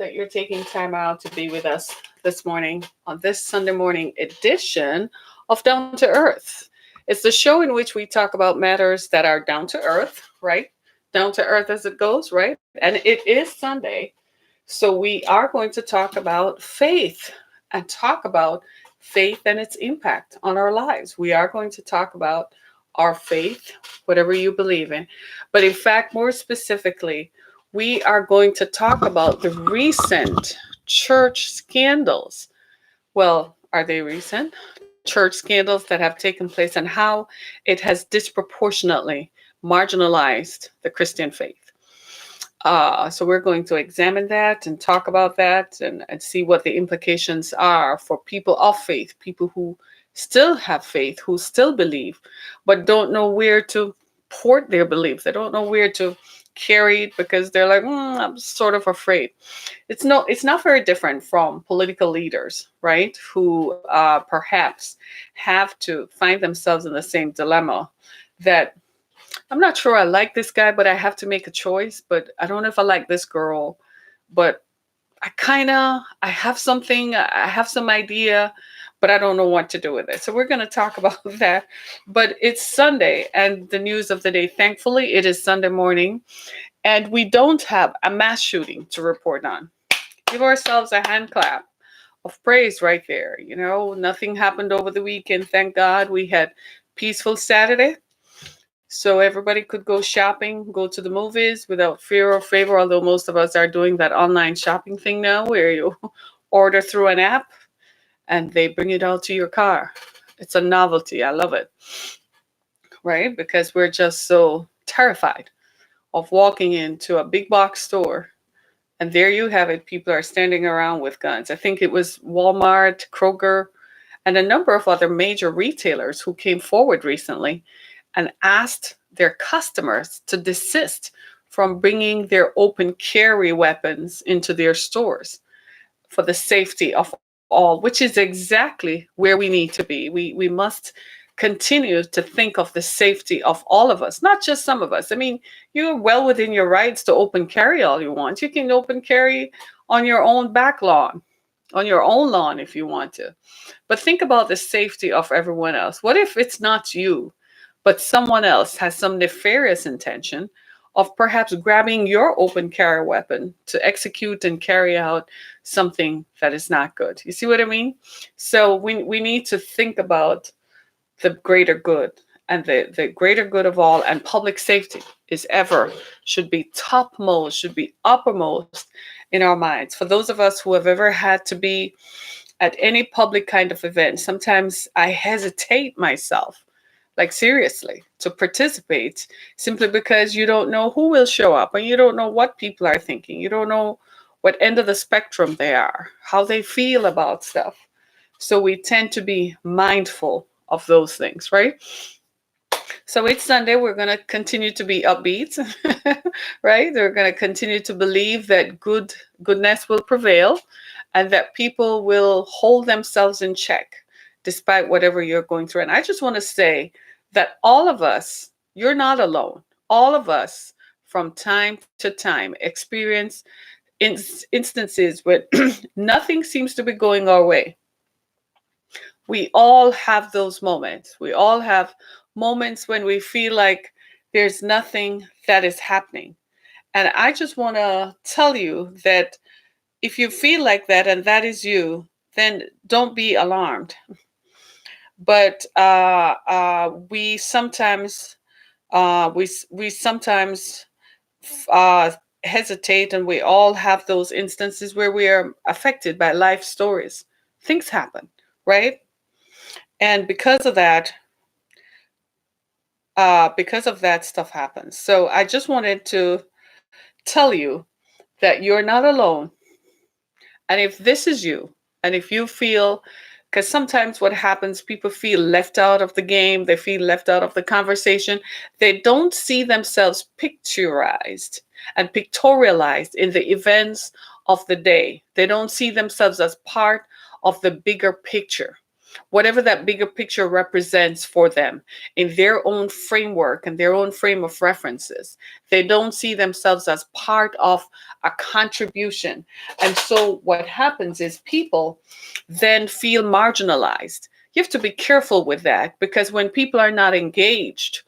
that you're taking time out to be with us this morning on this Sunday morning edition of Down to Earth. It's the show in which we talk about matters that are down to earth, right? Down to earth as it goes, right? And it is Sunday. So we are going to talk about faith and talk about faith and its impact on our lives. We are going to talk about our faith, whatever you believe in. But in fact, more specifically, we are going to talk about the recent church scandals. Well, are they recent? Church scandals that have taken place and how it has disproportionately marginalized the Christian faith. So we're going to examine that and talk about that and see what the implications are for people of faith, people who still have faith, who still believe, but don't know where to port their belief. They don't know where to carry it because they're like, I'm sort of afraid. It's not very different from political leaders, right? Who perhaps have to find themselves in the same dilemma that I'm not sure I like this guy, but I have to make a choice. But I don't know if I like this girl. But I have something, I have some idea, but I don't know what to do with it. So we're going to talk about that. But it's Sunday and the news of the day. Thankfully, it is Sunday morning and we don't have a mass shooting to report on. Give ourselves a hand clap of praise right there. You know, nothing happened over the weekend. Thank God we had peaceful Saturday. So everybody could go shopping, go to the movies without fear or favor, although most of us are doing that online shopping thing now where you order through an app and they bring it out to your car. It's a novelty. I love it, right? Because we're just so terrified of walking into a big box store and there you have it. People are standing around with guns. I think it was Walmart, Kroger, and a number of other major retailers who came forward recently and asked their customers to desist from bringing their open carry weapons into their stores for the safety of all, which is exactly where we need to be. We must continue to think of the safety of all of us, not just some of us. I mean, you're well within your rights to open carry all you want. You can open carry on your own back lawn, on your own lawn if you want to. But think about the safety of everyone else. What if it's not you, but someone else has some nefarious intention of perhaps grabbing your open carry weapon to execute and carry out something that is not good? You see what I mean? So we need to think about the greater good and the greater good of all, and public safety is ever should be topmost, should be uppermost in our minds. For those of us who have ever had to be at any public kind of event, sometimes I hesitate myself, like seriously, to participate simply because you don't know who will show up and you don't know what people are thinking. You don't know what end of the spectrum they are, how they feel about stuff. So we tend to be mindful of those things, right? So it's Sunday. We're going to continue to be upbeat, right? We're going to continue to believe that goodness will prevail and that people will hold themselves in check despite whatever you're going through. And I just want to say that all of us, you're not alone. All of us from time to time experience instances where nothing seems to be going our way. We all have those moments. We all have moments when we feel like there's nothing that is happening. And I just want to tell you that if you feel like that and that is you, then don't be alarmed. But we sometimes we sometimes uh, hesitate, and we all have those instances where we are affected by life stories. Things happen, right? And because of that stuff happens. So I just wanted to tell you that you're not alone. And if this is you, and if you feel, because sometimes what happens, people feel left out of the game, they feel left out of the conversation, they don't see themselves picturized and pictorialized in the events of the day. They don't see themselves as part of the bigger picture. whatever that bigger picture represents for them in their own framework and their own frame of references. They don't see themselves as part of a contribution. And so what happens is people then feel marginalized. You have to be careful with that, because when people are not engaged,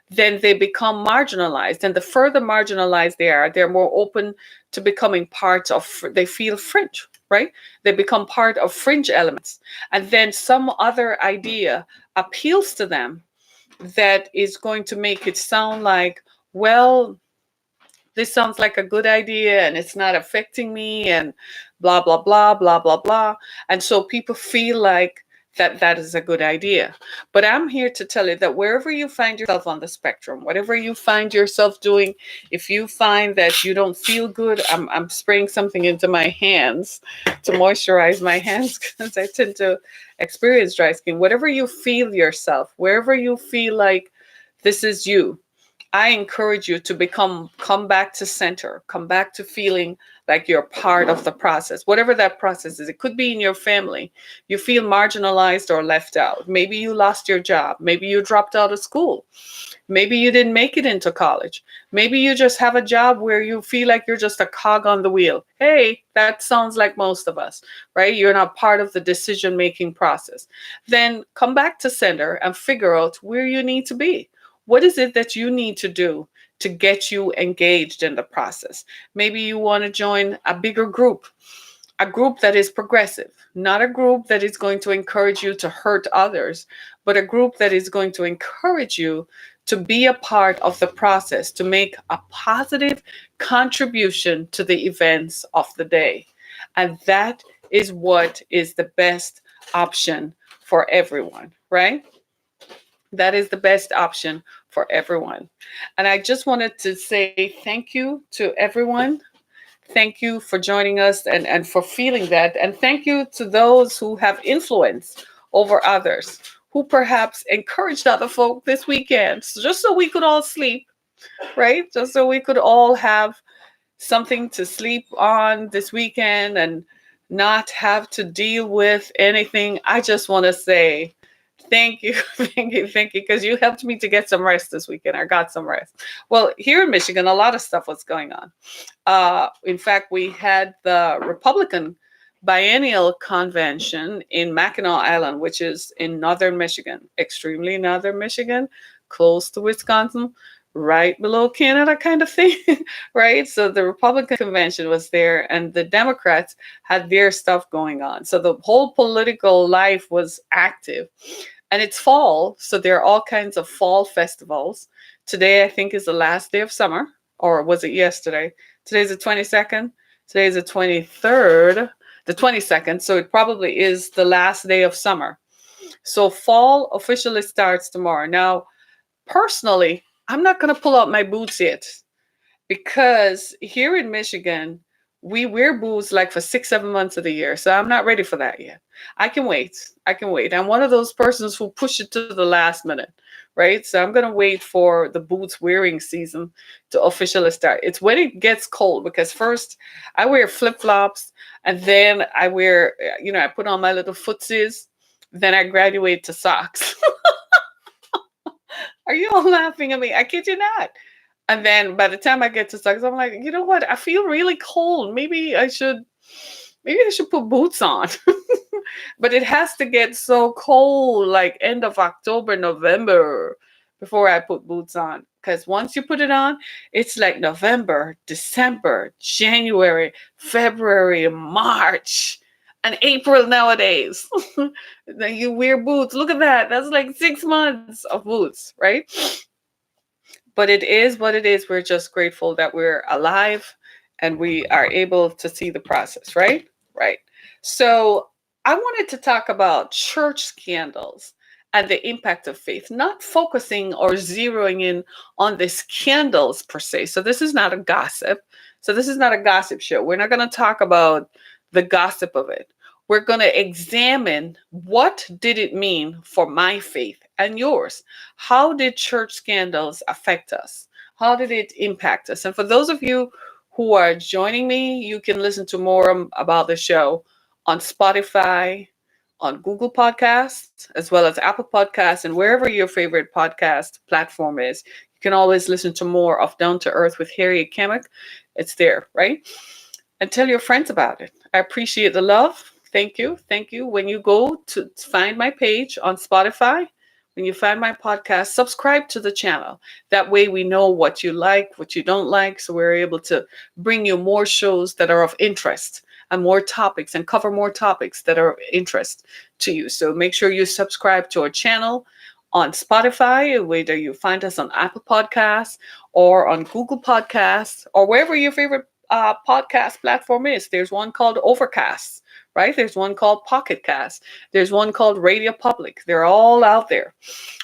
then they become marginalized. And the further marginalized they are, they're more open to becoming part of, they feel fringe, right? They become part of fringe elements. And then some other idea appeals to them that is going to make it sound like, well, this sounds like a good idea and it's not affecting me, and blah, blah, blah, blah, blah, blah. And so people feel like that is a good idea. But I'm here to tell you that wherever you find yourself on the spectrum, whatever you find yourself doing, if you find that you don't feel good, I'm spraying something into my hands to moisturize my hands because I tend to experience dry skin. Whatever you feel yourself, wherever you feel like this is you, I encourage you to come back to center, come back to feeling like you're part of the process, whatever that process is. It could be in your family. You feel marginalized or left out. Maybe you lost your job. Maybe you dropped out of school. Maybe you didn't make it into college. Maybe you just have a job where you feel like you're just a cog on the wheel. Hey, that sounds like most of us, right? You're not part of the decision-making process. Then come back to center and figure out where you need to be. What is it that you need to do to get you engaged in the process? Maybe you want to join a bigger group, a group that is progressive, not a group that is going to encourage you to hurt others, but a group that is going to encourage you to be a part of the process, to make a positive contribution to the events of the day. And that is what is the best option for everyone, right? That is the best option for everyone. And I just wanted to say thank you to everyone. Thank you for joining us and for feeling that. And thank you to those who have influence over others, who perhaps encouraged other folk this weekend, just so we could all sleep, right? Just so we could all have something to sleep on this weekend and not have to deal with anything. I just want to say thank you, thank you, thank you, because you helped me to get some rest this weekend. I got some rest. Well, here in Michigan, a lot of stuff was going on. In fact, we had the Republican Biennial Convention in Mackinac Island, which is in northern Michigan, extremely northern Michigan, close to Wisconsin, right below Canada, kind of thing, right? So the Republican convention was there, and the Democrats had their stuff going on. So the whole political life was active. And it's fall, so there are all kinds of fall festivals. Today, I think, is the last day of summer, or was it yesterday? Today's the 22nd. Today's the 23rd, the 22nd. So it probably is the last day of summer. So fall officially starts tomorrow. Now, personally, I'm not going to pull out my boots yet, because here in Michigan, we wear boots like for 6, 7 months of the year. So I'm not ready for that yet. I can wait. I can wait. I'm one of those persons who push it to the last minute, right? So I'm going to wait for the boots wearing season to officially start. It's when it gets cold, because first I wear flip flops, and then I wear, I put on my little footsies. Then I graduate to socks. Are you all laughing at me? I kid you not. And then by the time I get to socks, I'm like, you know what? I feel really cold. Maybe I should put boots on. But it has to get so cold, like end of October, November, before I put boots on. Because once you put it on, it's like November, December, January, February, March, and April nowadays. Then you wear boots. Look at that. That's like 6 months of boots, right? But it is what it is. We're just grateful that we're alive and we are able to see the process, right? Right. So I wanted to talk about church scandals and the impact of faith, not focusing or zeroing in on the scandals per se. So this is not a gossip. So this is not a gossip show. We're not going to talk about the gossip of it. We're going to examine, what did it mean for my faith and yours? How did church scandals affect us? How did it impact us? And for those of you who are joining me, you can listen to more about the show on Spotify, on Google Podcasts as well as Apple Podcasts and wherever your favorite podcast platform is. You can always listen to more of Down to Earth with Harriet Kemick. It's there, right? And tell your friends about it. I appreciate the love. Thank you. Thank you. When you go to find my page on Spotify, when you find my podcast, subscribe to the channel. That way we know what you like, what you don't like, so we're able to bring you more shows that are of interest and more topics and cover more topics that are of interest to you. So make sure you subscribe to our channel on Spotify, whether you find us on Apple Podcasts or on Google Podcasts or wherever your favorite podcast platform is. There's one called Overcast, right? There's one called Pocket Cast. There's one called Radio Public. They're all out there.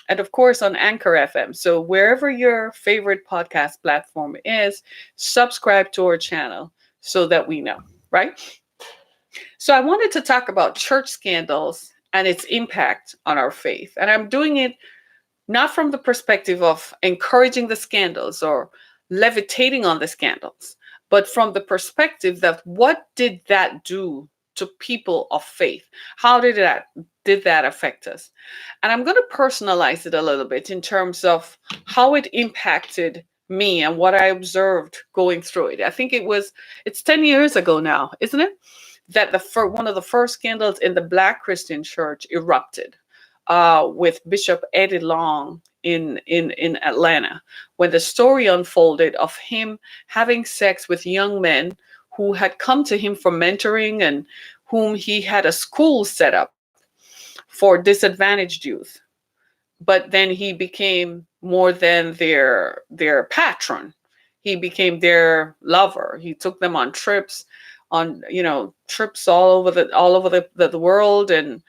And of course on Anchor FM. So wherever your favorite podcast platform is, subscribe to our channel so that we know, right? So I wanted to talk about church scandals and its impact on our faith. And I'm doing it not from the perspective of encouraging the scandals or levitating on the scandals, but from the perspective that what did that do to people of faith? How did that affect us? And I'm going to personalize it a little bit in terms of how it impacted me and what I observed going through it. I think it's 10 years ago now, isn't it? That one of the first scandals in the Black Christian church erupted with Bishop Eddie Long in Atlanta, when the story unfolded of him having sex with young men who had come to him for mentoring and whom he had a school set up for disadvantaged youth. But then he became more than their patron. He became their lover. He took them on trips, trips all over the world and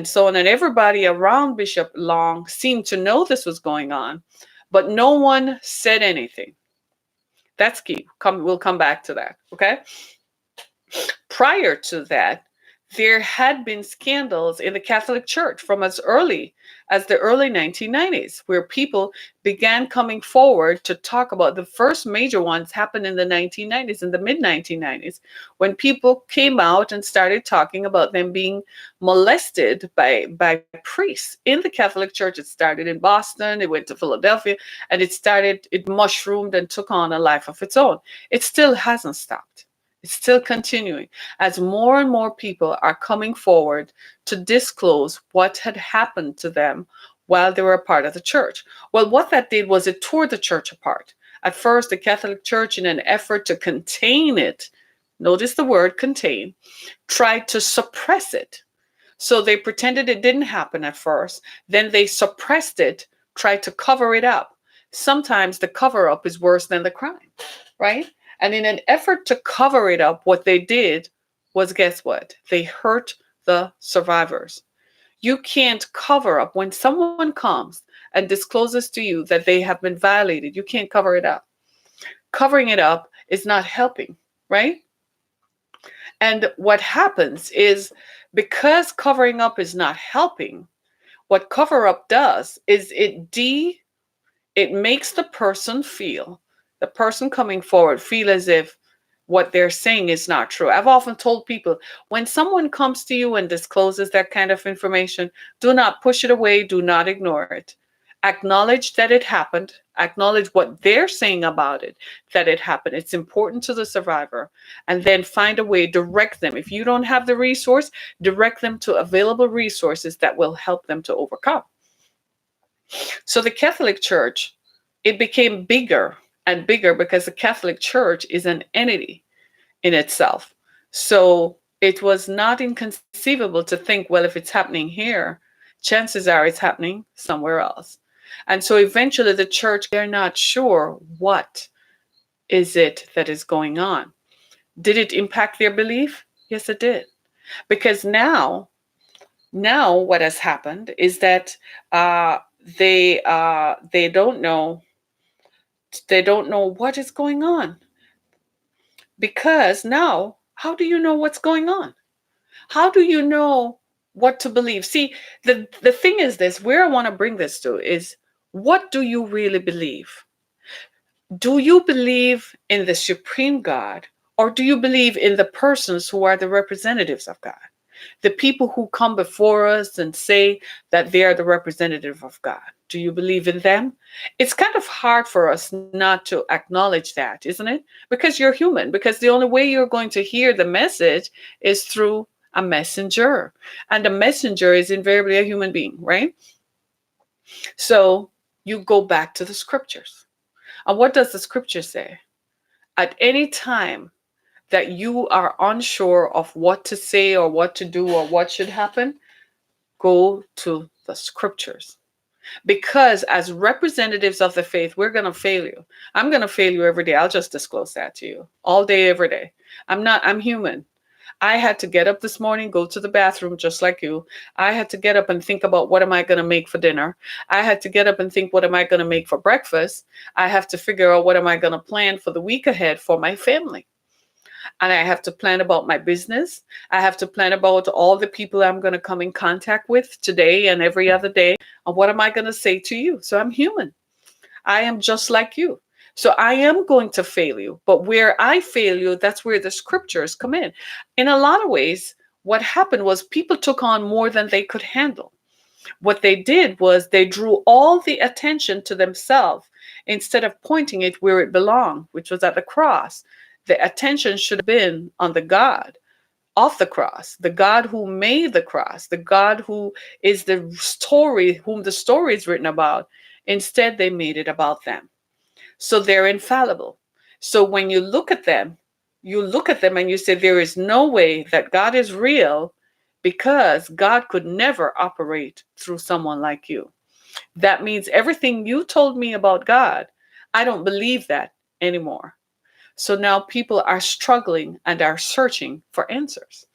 so on. And everybody around Bishop Long seemed to know this was going on, but no one said anything. That's key. We'll come back to that. Okay. Prior to that, there had been scandals in the Catholic Church from as early as the early 1990s, where people began coming forward to talk about. The first major ones happened in the 1990s, in the mid 1990s, when people came out and started talking about them being molested by priests in the Catholic Church. It started in Boston, it went to Philadelphia, and it mushroomed and took on a life of its own. It still hasn't stopped. It's still continuing as more and more people are coming forward to disclose what had happened to them while they were a part of the church. Well, what that did was it tore the church apart. At first, the Catholic Church, in an effort to contain it, notice the word contain, tried to suppress it. So they pretended it didn't happen at first. Then they suppressed it, tried to cover it up. Sometimes the cover up is worse than the crime, right? And in an effort to cover it up, what they did was, guess what? They hurt the survivors. You can't cover up when someone comes and discloses to you that they have been violated. You can't cover it up. Covering it up is not helping, right? And what happens is, because covering up is not helping, what cover up does is it makes the person coming forward feel as if what they're saying is not true. I've often told people, when someone comes to you and discloses that kind of information, do not push it away, do not ignore it. Acknowledge that it happened, acknowledge what they're saying about it, that it happened. It's important to the survivor, and then find a way, direct them. If you don't have the resource, direct them to available resources that will help them to overcome. So the Catholic Church, it became bigger and bigger because the Catholic Church is an entity in itself. So it was not inconceivable to think, well, if it's happening here, chances are it's happening somewhere else. And so eventually the church, they're not sure what is it that is going on. Did it impact their belief? Yes, it did. Because now what has happened is that they don't know what is going on. Because now, how do you know what's going on? How do you know what to believe? See, the thing is this, where I want to bring this to is, what do you really believe? Do you believe in the supreme God, or do you believe in the persons who are the representatives of God? The people who come before us and say that they are the representative of God. Do you believe in them? It's kind of hard for us not to acknowledge that, isn't it? Because you're human, because the only way you're going to hear the message is through a messenger. And the messenger is invariably a human being, right? So you go back to the scriptures. And what does the scripture say? At any time that you are unsure of what to say or what to do or what should happen, go to the scriptures. Because as representatives of the faith, we're going to fail you. I'm going to fail you every day. I'll just disclose that to you all day, every day. I'm human. I had to get up this morning, go to the bathroom just like you. I had to get up and think about what am I going to make for dinner. I had to get up and think what am I going to make for breakfast. I have to figure out what am I going to plan for the week ahead for my family. And I have to plan about my business. I have to plan about all the people I'm going to come in contact with today and every other day. And what am I going to say to you? So I'm human. I am just like you. So I am going to fail you. But where I fail you, that's where the scriptures come in. In a lot of ways, what happened was people took on more than they could handle. What they did was they drew all the attention to themselves instead of pointing it where it belonged, which was at the cross. The attention should have been on the God of the cross, the God who made the cross, the God who is the story, whom the story is written about. Instead, they made it about them. So they're infallible. So when you look at them and you say, there is no way that God is real because God could never operate through someone like you. That means everything you told me about God, I don't believe that anymore. So now people are struggling and are searching for answers.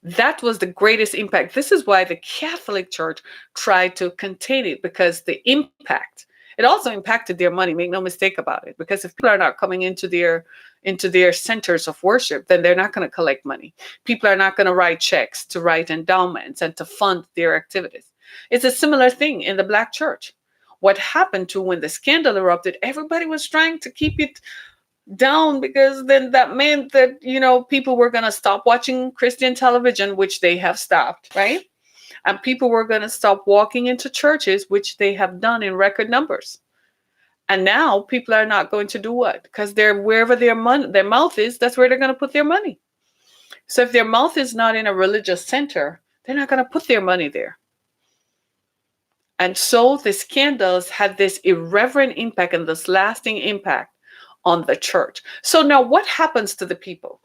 That was the greatest impact. This is why the Catholic Church tried to contain it, because the impact, it also impacted their money. Make no mistake about it. Because if people are not coming into their centers of worship, then they're not going to collect money. People are not going to write checks to write endowments and to fund their activities. It's a similar thing in the Black church. What happened to when the scandal erupted, everybody was trying to keep it down, because then that meant that, people were going to stop watching Christian television, which they have stopped, right? And people were going to stop walking into churches, which they have done in record numbers. And now people are not going to do what? Because they're wherever their mouth is, that's where they're going to put their money. So if their mouth is not in a religious center, they're not going to put their money there. And so the scandals had this irreverent impact and this lasting impact on the church. So now what happens to the people?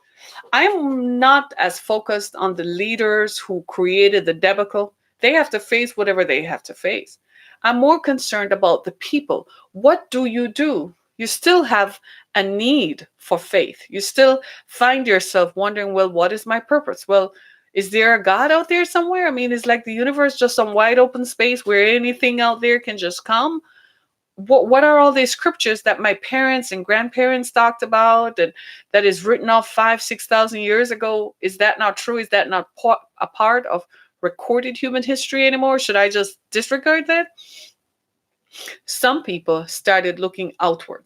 I'm not as focused on the leaders who created the debacle. They have to face whatever they have to face. I'm more concerned about the people. What do? You still have a need for faith. You still find yourself wondering, well, what is my purpose? Well, is there a God out there somewhere? I mean, is like the universe just some wide open space where anything out there can just come? What are all these scriptures that my parents and grandparents talked about, and that is written off 5,000-6,000 years ago? Is that not true? Is that not a part of recorded human history anymore? Should I just disregard that? Some people started looking outward.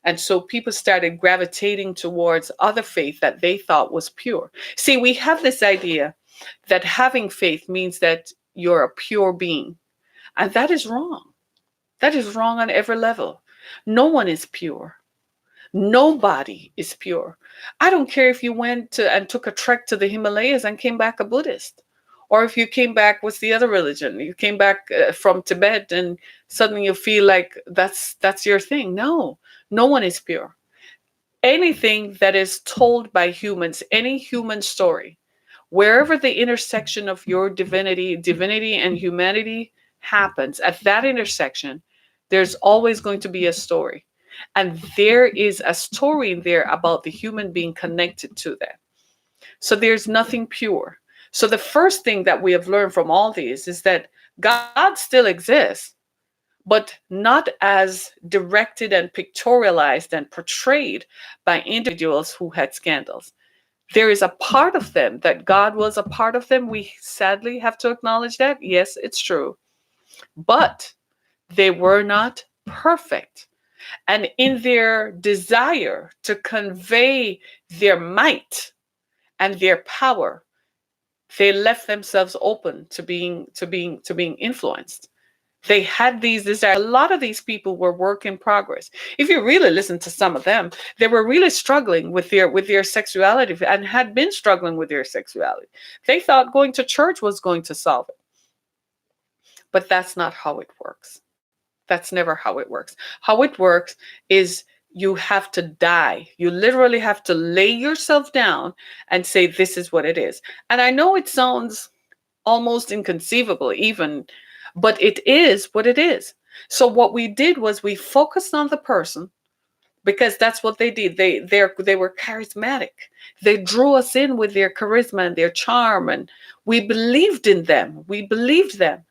And so people started gravitating towards other faith that they thought was pure. See, we have this idea that having faith means that you're a pure being. And that is wrong. That is wrong on every level. No one is pure. Nobody is pure. I don't care if you went and took a trek to the Himalayas and came back a Buddhist, or if you came back with the other religion. You came back from Tibet and suddenly you feel like that's your thing. No one is pure. Anything that is told by humans, any human story, wherever the intersection of your divinity and humanity happens, at that intersection, there's always going to be a story. And there is a story in there about the human being connected to that. So there's nothing pure. So the first thing that we have learned from all these is that God still exists, but not as directed and pictorialized and portrayed by individuals who had scandals. There is a part of them that God was a part of them. We sadly have to acknowledge that. Yes, it's true. But they were not perfect. And in their desire to convey their might and their power, They left themselves open to being influenced. They had these desires. A lot of these people were work in progress. If you really listen to some of them, they were really struggling with their sexuality and had been struggling with their sexuality. They thought going to church was going to solve it. But that's not how it works. That's never how it works. How it works is you have to die. You literally have to lay yourself down and say, this is what it is. And I know it sounds almost inconceivable, even, but it is what it is. So what we did was we focused on the person because that's what they did. They were charismatic. They drew us in with their charisma and their charm, and we believed in them. We believed them.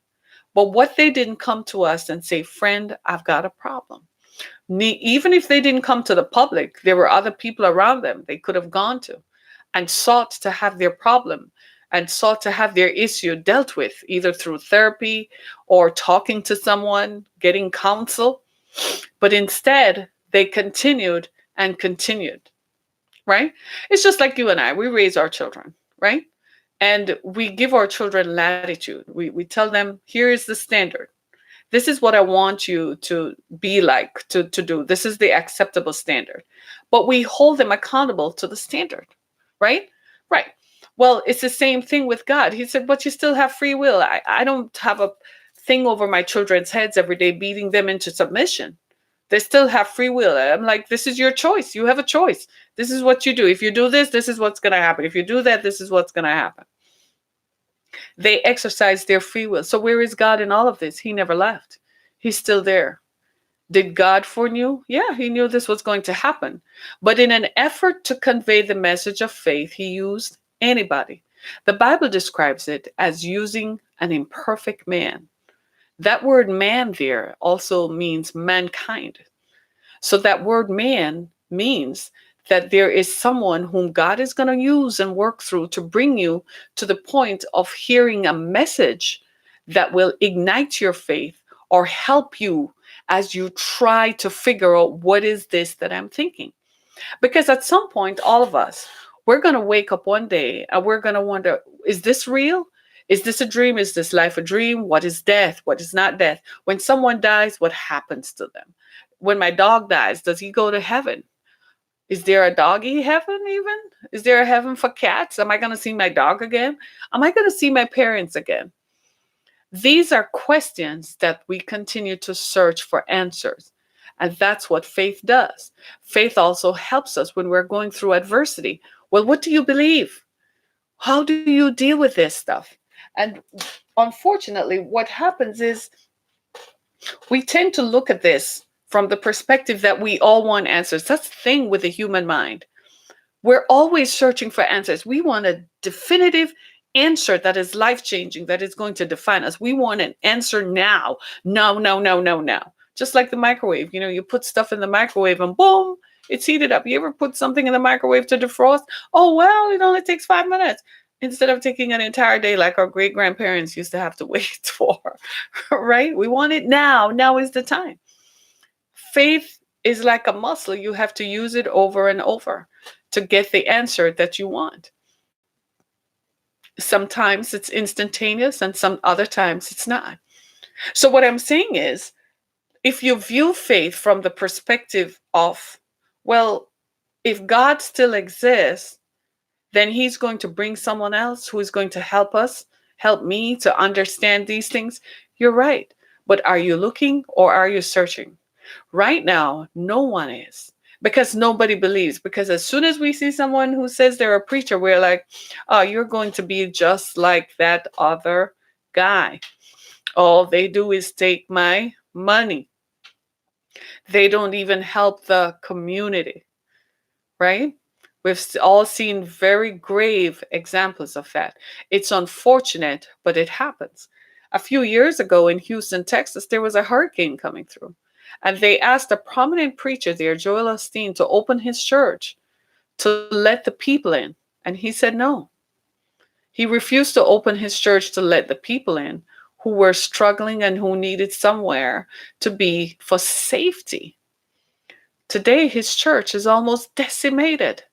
But what they didn't come to us and say, friend, I've got a problem. Even if they didn't come to the public, there were other people around them they could have gone to and sought to have their problem and sought to have their issue dealt with, either through therapy or talking to someone, getting counsel. But instead, they continued and continued, right? It's just like you and I. We raise our children, right? And we give our children latitude. We tell them, here is the standard. This is what I want you to be like, to do. This is the acceptable standard. But we hold them accountable to the standard, right? Right. Well, it's the same thing with God. He said, but you still have free will. I don't have a thing over my children's heads every day, beating them into submission. They still have free will. I'm like, this is your choice. You have a choice. This is what you do. If you do this, this is what's going to happen. If you do that, this is what's going to happen. They exercise their free will. So where is God in all of this? He never left. He's still there. Did God foreknew? Yeah, he knew this was going to happen. But in an effort to convey the message of faith, he used anybody. The Bible describes it as using an imperfect man. That word man there also means mankind. So that word man means that there is someone whom God is going to use and work through to bring you to the point of hearing a message that will ignite your faith or help you as you try to figure out what is this that I'm thinking. Because at some point, all of us, we're going to wake up one day and we're going to wonder, is this real? Is this a dream? Is this life a dream? What is death? What is not death? When someone dies, what happens to them? When my dog dies, does he go to heaven? Is there a doggy heaven even? Is there a heaven for cats? Am I going to see my dog again? Am I going to see my parents again? These are questions that we continue to search for answers. And that's what faith does. Faith also helps us when we're going through adversity. Well, what do you believe? How do you deal with this stuff? And unfortunately, what happens is we tend to look at this from the perspective that we all want answers. That's the thing with the human mind. We're always searching for answers. We want a definitive answer that is life-changing, that is going to define us. We want an answer now. No, no, no, no, no. Just like the microwave. You know, you put stuff in the microwave and boom, it's heated up. You ever put something in the microwave to defrost? Oh, well, it only takes 5 minutes. Instead of taking an entire day like our great-grandparents used to have to wait for, right? We want it now. Now is the time. Faith is like a muscle. You have to use it over and over to get the answer that you want. Sometimes it's instantaneous and some other times it's not. So what I'm saying is, if you view faith from the perspective of, well, if God still exists, then he's going to bring someone else who is going to help us, help me to understand these things. You're right. But are you looking or are you searching? Right now, no one is, because nobody believes. Because as soon as we see someone who says they're a preacher, we're like, oh, you're going to be just like that other guy. All they do is take my money. They don't even help the community, right? We've all seen very grave examples of that. It's unfortunate, but it happens. A few years ago in Houston, Texas, there was a hurricane coming through. And they asked a prominent preacher there, Joel Osteen, to open his church to let the people in. And he said no. He refused to open his church to let the people in who were struggling and who needed somewhere to be for safety. Today, his church is almost decimated.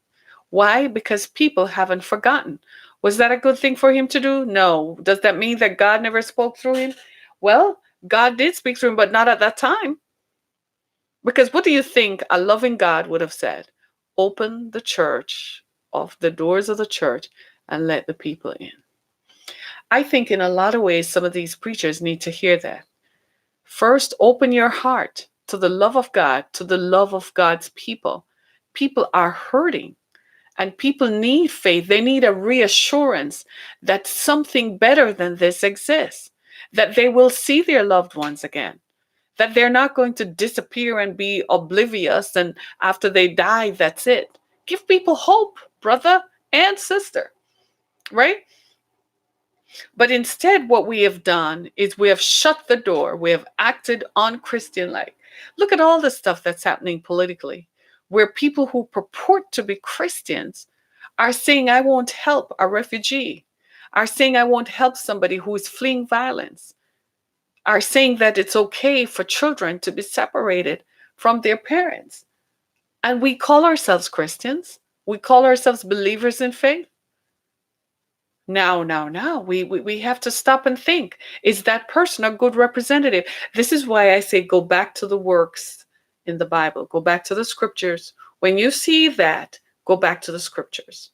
Why? Because people haven't forgotten. Was that a good thing for him to do? No. Does that mean that God never spoke through him? Well, God did speak through him, but not at that time. Because what do you think a loving God would have said? Open the church, off the doors of the church, and let the people in. I think in a lot of ways, some of these preachers need to hear that. First, open your heart to the love of God, to the love of God's people. People are hurting and people need faith. They need a reassurance that something better than this exists, that they will see their loved ones again, that they're not going to disappear and be oblivious and after they die, that's it. Give people hope, brother and sister, right? But instead, what we have done is we have shut the door. We have acted unchristian-like. Look at all the stuff that's happening politically, where people who purport to be Christians are saying, I won't help a refugee, are saying, I won't help somebody who is fleeing violence, are saying that it's okay for children to be separated from their parents. And we call ourselves Christians. We call ourselves believers in faith. Now, we have to stop and think, is that person a good representative? This is why I say go back to the works in the Bible, go back to the scriptures. When you see that, go back to the scriptures.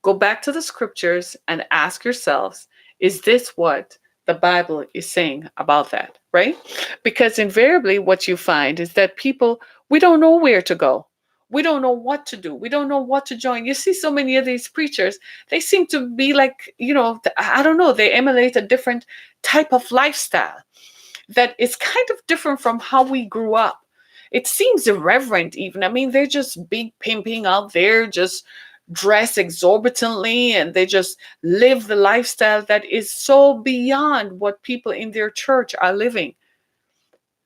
Go back to the scriptures and ask yourselves, is this what the Bible is saying about that, right? Because invariably what you find is that people, we don't know where to go. We don't know what to do. We don't know what to join. You see so many of these preachers, they seem to be like, I don't know, they emulate a different type of lifestyle that is kind of different from how we grew up. It seems irreverent even. I mean, they're just big pimping out there, just dress exorbitantly, and they just live the lifestyle that is so beyond what people in their church are living.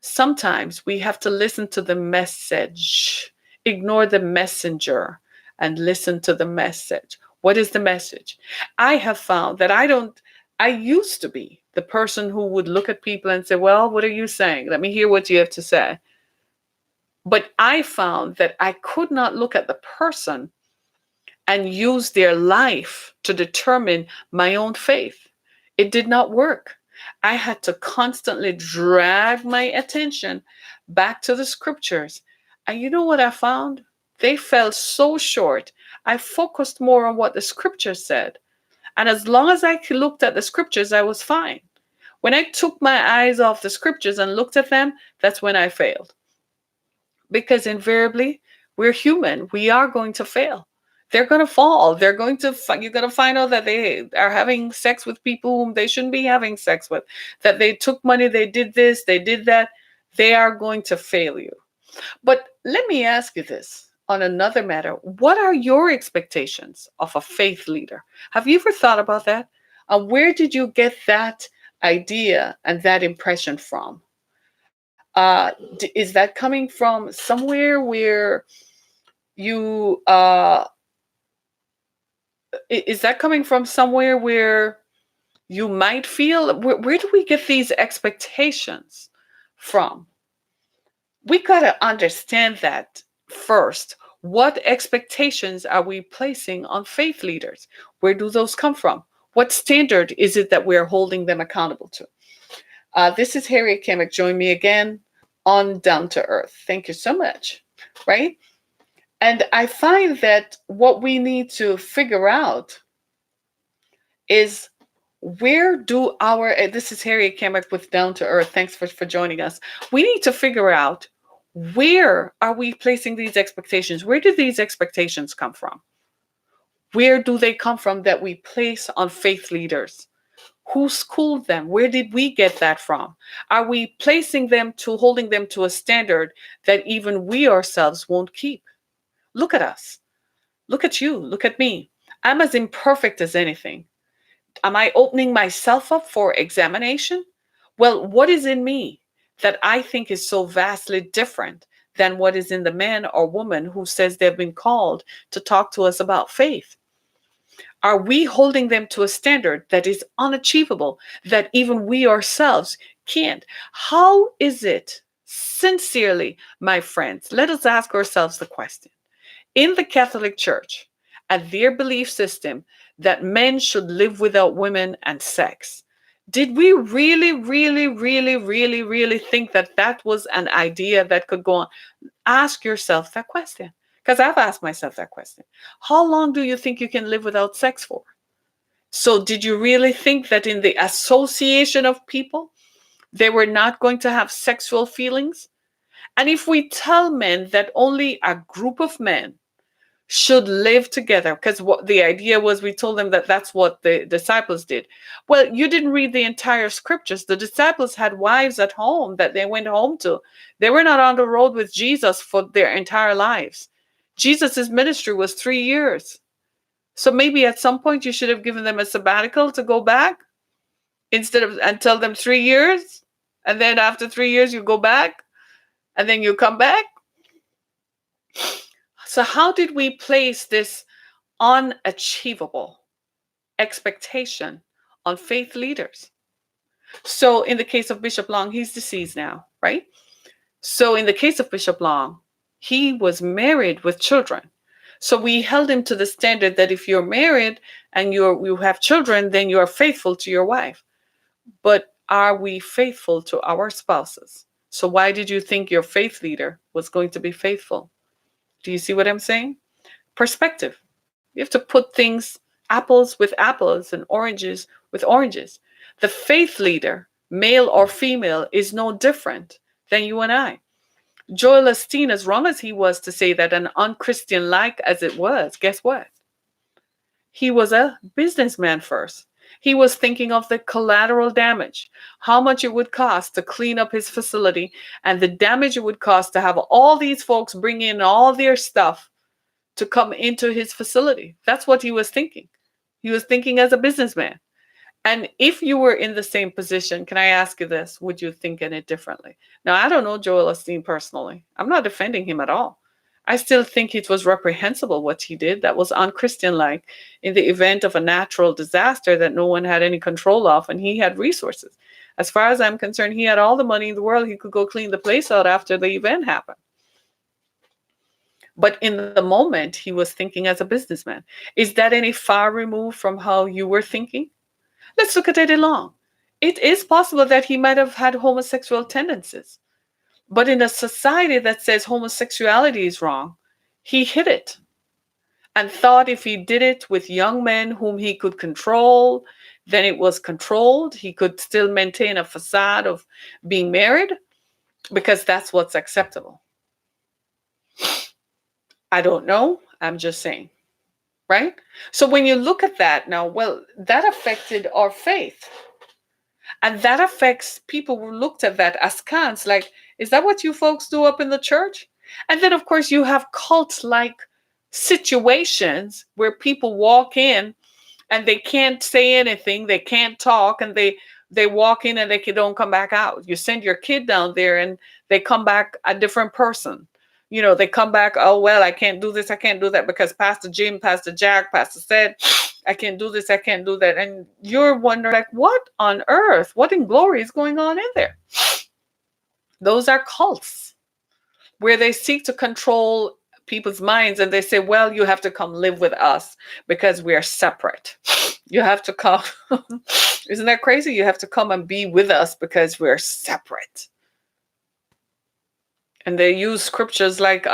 Sometimes we have to listen to the message, ignore the messenger, and listen to the message. What is the message? I have found that I used to be the person who would look at people and say, well, what are you saying? Let me hear what you have to say. But I found that I could not look at the person and use their life to determine my own faith. It did not work. I had to constantly drag my attention back to the scriptures. And you know what I found? They fell so short. I focused more on what the scriptures said. And as long as I looked at the scriptures, I was fine. When I took my eyes off the scriptures and looked at them, that's when I failed. Because invariably, we're human. We are going to fail. They're going to fall. You're going to find out that they are having sex with people whom they shouldn't be having sex with, that they took money, they did this, they did that. They are going to fail you. But let me ask you this on another matter. What are your expectations of a faith leader? Have you ever thought about that? And where did you get that idea and that impression from? Is that coming from somewhere where you is that coming from somewhere where you might feel, where do we get these expectations from? We got to understand that first. What expectations are we placing on faith leaders? Where do those come from? What standard is it that we're holding them accountable to? This is Harriet Kimmick. Join me again on Down to Earth. Thank you so much. Right? And I find that what we need to figure out is, where do this is Harriet Kimmick with Down to Earth. Thanks for joining us. We need to figure out, where are we placing these expectations? Where do these expectations come from? Where do they come from that we place on faith leaders? Who schooled them? Where did we get that from? Are we holding them to a standard that even we ourselves won't keep? Look at us. Look at you. Look at me. I'm as imperfect as anything. Am I opening myself up for examination? Well, what is in me that I think is so vastly different than what is in the man or woman who says they've been called to talk to us about faith? Are we holding them to a standard that is unachievable, that even we ourselves can't? How is it, sincerely, my friends, let us ask ourselves the question. In the Catholic Church, and their belief system that men should live without women and sex. Did we really, really, really, really, really think that that was an idea that could go on? Ask yourself that question. Because I've asked myself that question. How long do you think you can live without sex for? So, did you really think that in the association of people, they were not going to have sexual feelings? And if we tell men that only a group of men should live together, because what the idea was, we told them that that's what the disciples did. Well, you didn't read the entire scriptures. The disciples had wives at home that they went home to. They were not on the road with Jesus for their entire lives. Jesus's ministry was 3 years. So maybe at some point you should have given them a sabbatical to go back instead of, and tell them 3 years. And then after 3 years, you go back and then you come back. So how did we place this unachievable expectation on faith leaders? So in the case of Bishop Long, he's deceased now, right? So in the case of Bishop Long, he was married with children. So we held him to the standard that if you're married and you have children, then you are faithful to your wife. But are we faithful to our spouses? So why did you think your faith leader was going to be faithful? Do you see what I'm saying? Perspective. You have to put things, apples with apples and oranges with oranges. The faith leader, male or female, is no different than you and I. Joel Osteen, as wrong as he was to say that an unchristian-like as it was, guess what? He was a businessman first. He was thinking of the collateral damage, how much it would cost to clean up his facility, and the damage it would cost to have all these folks bring in all their stuff to come into his facility. That's what he was thinking. He was thinking as a businessman. And if you were in the same position, can I ask you this? Would you think in it differently? Now, I don't know Joel Osteen personally. I'm not defending him at all. I still think it was reprehensible what he did. That was unchristian-like in the event of a natural disaster that no one had any control of, and he had resources. As far as I'm concerned, he had all the money in the world. He could go clean the place out after the event happened. But in the moment, he was thinking as a businessman. Is that any far removed from how you were thinking? Let's look at Eddie Long. It is possible that he might have had homosexual tendencies. But in a society that says homosexuality is wrong, he hid it and thought if he did it with young men whom he could control, then it was controlled. He could still maintain a facade of being married because that's what's acceptable. I don't know. I'm just saying. Right? So when you look at that now, well, that affected our faith. And that affects people who looked at that askance, like, is that what you folks do up in the church? And then, of course, you have cult-like situations where people walk in and they can't say anything, they can't talk, and they walk in and they don't come back out. You send your kid down there and they come back a different person. You know, they come back, oh, well, I can't do this, I can't do that because Pastor Jim, Pastor Jack, Pastor said, I can't do this, I can't do that. And you're wondering, like, what on earth, what in glory is going on in there? Those are cults where they seek to control people's minds and they say, well, you have to come live with us because we are separate. You have to come. Isn't that crazy? You have to come and be with us because we're separate. And they use scriptures like,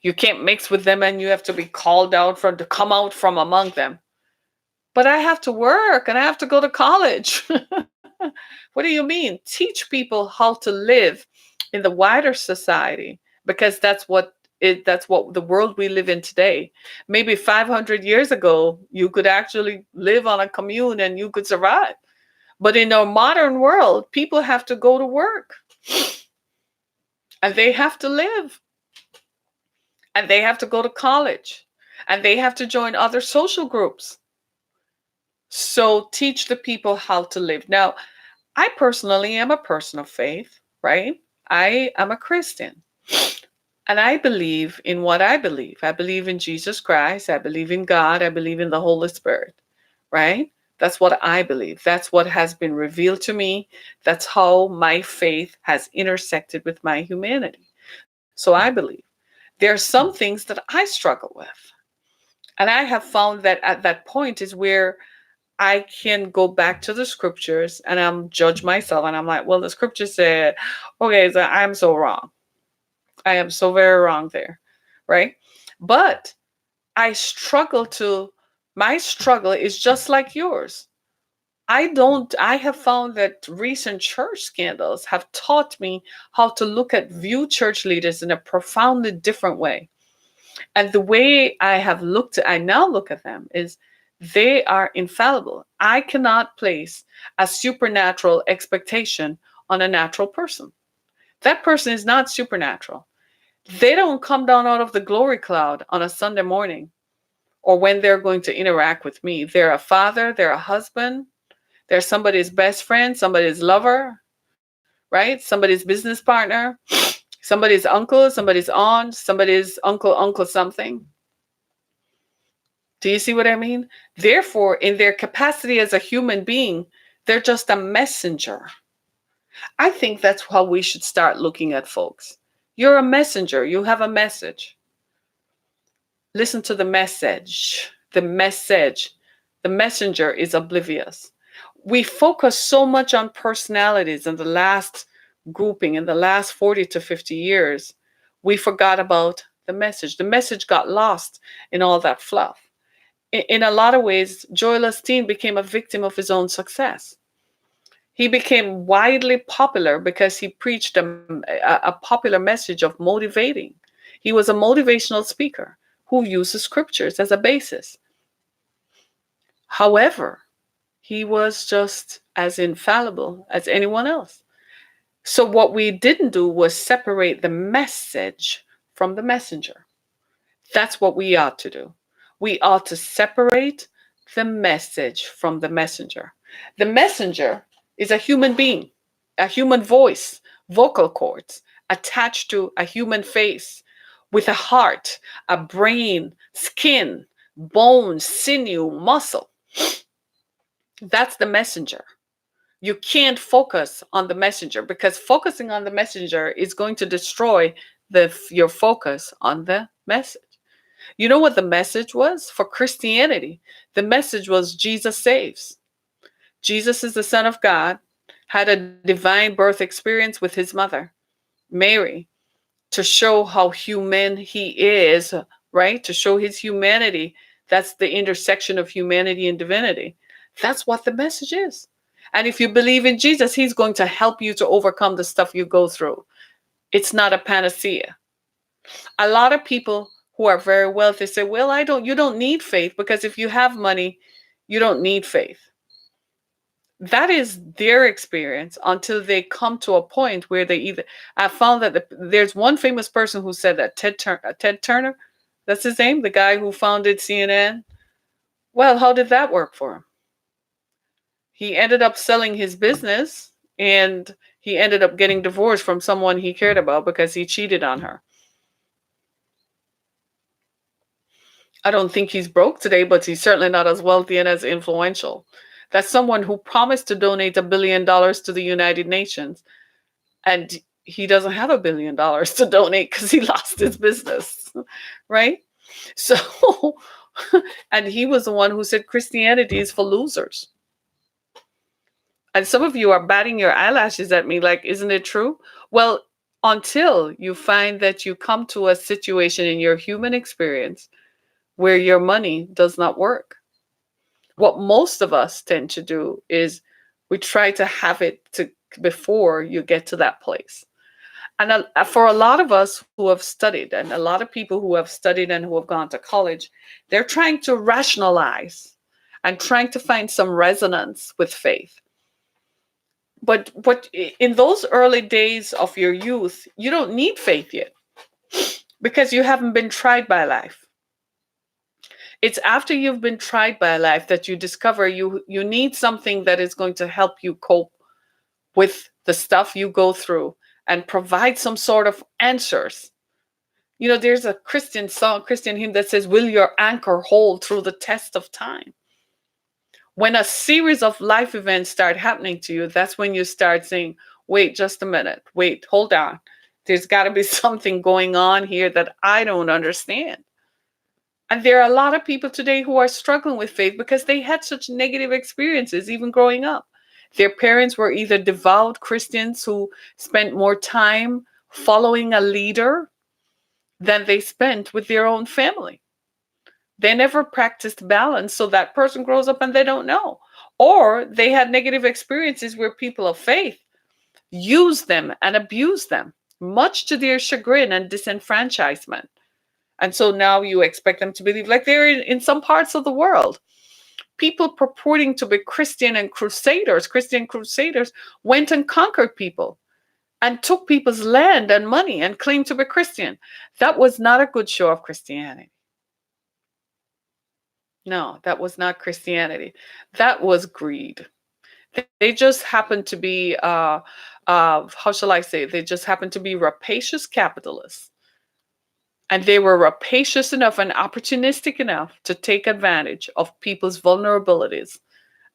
you can't mix with them and you have to be called out to come out from among them. But I have to work and I have to go to college. What do you mean? Teach people how to live in the wider society, because that's what the world we live in today. Maybe 500 years ago, you could actually live on a commune and you could survive. But in our modern world, people have to go to work. And they have to live. And they have to go to college. And they have to join other social groups. So teach the people how to live. Now, I personally am a person of faith, right? I am a Christian. And I believe in what I believe. I believe in Jesus Christ. I believe in God. I believe in the Holy Spirit, right? That's what I believe. That's what has been revealed to me. That's how my faith has intersected with my humanity. So I believe there are some things that I struggle with. And I have found that at that point is where I can go back to the scriptures and I'm judge myself and I'm like, well, the scripture said, okay, so I'm so wrong. I am so very wrong there. Right. But my struggle is just like yours. I have found that recent church scandals have taught me how to view church leaders in a profoundly different way. And the way I now look at them is they are infallible. I cannot place a supernatural expectation on a natural person. That person is not supernatural. They don't come down out of the glory cloud on a Sunday morning or when they're going to interact with me. They're a father, they're a husband, they're somebody's best friend, somebody's lover, right? Somebody's business partner, somebody's uncle, somebody's aunt, somebody's uncle something. Do you see what I mean? Therefore, in their capacity as a human being, they're just a messenger. I think that's how we should start looking at folks. You're a messenger, you have a message. Listen to the message. The message. The messenger is oblivious. We focus so much on personalities in the last grouping, in the last 40 to 50 years. We forgot about the message. The message got lost in all that fluff. In a lot of ways, Joel Osteen became a victim of his own success. He became widely popular because he preached a popular message of motivating. He was a motivational speaker who uses scriptures as a basis. However, he was just as infallible as anyone else. So what we didn't do was separate the message from the messenger. That's what we ought to do. We ought to separate the message from the messenger. The messenger is a human being, a human voice, vocal cords attached to a human face with a heart, a brain, skin, bones, sinew, muscle. That's the messenger. You can't focus on the messenger because focusing on the messenger is going to destroy your focus on the message. You know what the message was for Christianity? The message was Jesus saves. Jesus is the Son of God, had a divine birth experience with his mother, Mary, to show how human he is, right? To show his humanity. That's the intersection of humanity and divinity. That's what the message is. And if you believe in Jesus, he's going to help you to overcome the stuff you go through. It's not a panacea. A lot of people who are very wealthy say, well, you don't need faith because if you have money, you don't need faith. That is their experience until they come to a point where I found that there's one famous person who said that, Ted Turner, that's his name, the guy who founded CNN. Well, how did that work for him? He ended up selling his business and he ended up getting divorced from someone he cared about because he cheated on her. I don't think he's broke today, but he's certainly not as wealthy and as influential. That's someone who promised to donate $1 billion to the United Nations. And he doesn't have $1 billion to donate because he lost his business. Right? So, and he was the one who said Christianity is for losers. And some of you are batting your eyelashes at me like, isn't it true? Well, until you find that you come to a situation in your human experience where your money does not work. What most of us tend to do is we try to have it before you get to that place. And for a lot of us who have studied, and a lot of people who have studied and who have gone to college, they're trying to rationalize and trying to find some resonance with faith. But in those early days of your youth, you don't need faith yet because you haven't been tried by life. It's after you've been tried by life that you discover you need something that is going to help you cope with the stuff you go through and provide some sort of answers. You know, there's a Christian hymn that says, will your anchor hold through the test of time? When a series of life events start happening to you, that's when you start saying, wait, just a minute. Wait, hold on. There's got to be something going on here that I don't understand. And there are a lot of people today who are struggling with faith because they had such negative experiences even growing up. Their parents were either devout Christians who spent more time following a leader than they spent with their own family. They never practiced balance, so that person grows up and they don't know. Or they had negative experiences where people of faith use them and abuse them, much to their chagrin and disenfranchisement. And so now you expect them to believe like they're in some parts of the world. People purporting to be Christian crusaders, went and conquered people and took people's land and money and claimed to be Christian. That was not a good show of Christianity. No, that was not Christianity. That was greed. They just happened to be, how shall I say, they just happened to be rapacious capitalists. And they were rapacious enough and opportunistic enough to take advantage of people's vulnerabilities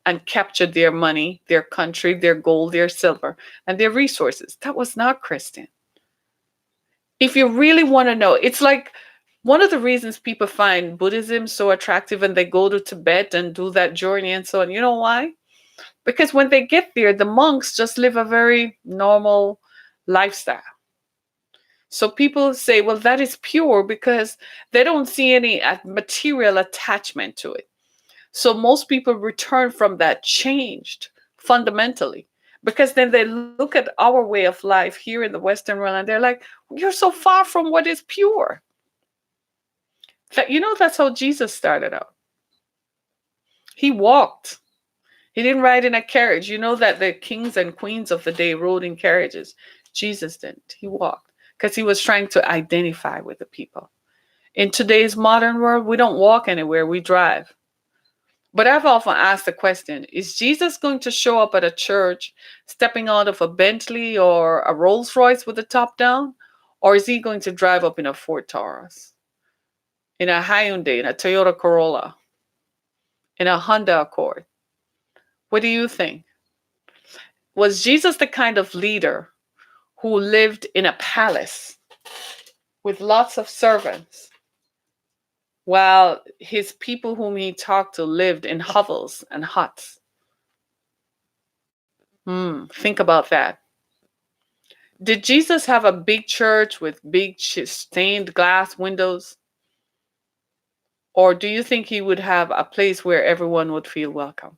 and capture their money, their country, their gold, their silver, and their resources. That was not Christian. If you really want to know, it's like one of the reasons people find Buddhism so attractive and they go to Tibet and do that journey and so on. You know why? Because when they get there, the monks just live a very normal lifestyle. So people say, well, that is pure because they don't see any material attachment to it. So most people return from that changed fundamentally because then they look at our way of life here in the Western world and they're like, you're so far from what is pure. That's how Jesus started out. He walked. He didn't ride in a carriage. You know that the kings and queens of the day rode in carriages. Jesus didn't. He walked because he was trying to identify with the people. In today's modern world, we don't walk anywhere, we drive. But I've often asked the question, is Jesus going to show up at a church stepping out of a Bentley or a Rolls Royce with the top down? Or is he going to drive up in a Ford Taurus, in a Hyundai, in a Toyota Corolla, in a Honda Accord? What do you think? Was Jesus the kind of leader who lived in a palace with lots of servants, while his people whom he talked to lived in hovels and huts? Think about that. Did Jesus have a big church with big stained glass windows? Or do you think he would have a place where everyone would feel welcome?